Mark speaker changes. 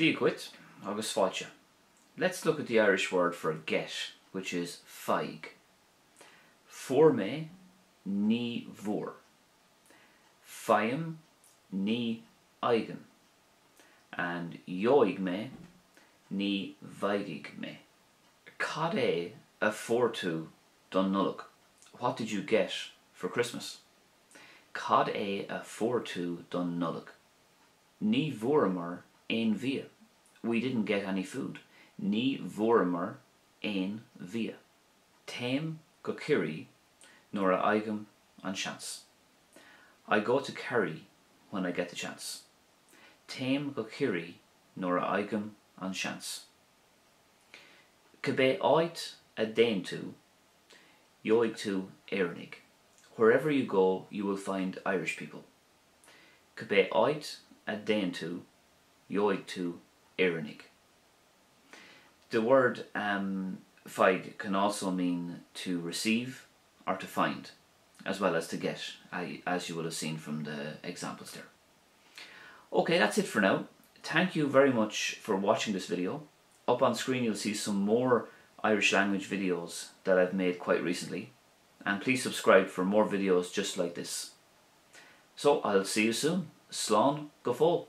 Speaker 1: Díaghuit agus fáilte. Let's look at the Irish word for get, which is feigh. For me, ní mhór. Feighem, ní aigean. And yoig me, ní bhaigig me. Cad é a fórtú don nullag? What did you get for Christmas? Cad é a fórtú don nullag? Ní mhóramar ein bhia. We didn't get any food. Ní mhóramar ein bhia. Téim go Kerry nor a aigam an chance. I go to Kerry when I get the chance. Téim go Kerry nor a aigam an chance. Cabe áit a déin tú, yoig tú éirnig. Wherever you go, you will find Irish people. Cabe áit a déin tú, yoig tú éirnig. The word feigh can also mean to receive or to find, as well as to get, as you will have seen from the examples there. Okay, that's it for now. Thank you very much for watching this video. Up on screen you'll see some more Irish language videos that I've made quite recently, and please subscribe for more videos just like this. So I'll see you soon. Slán go fóill.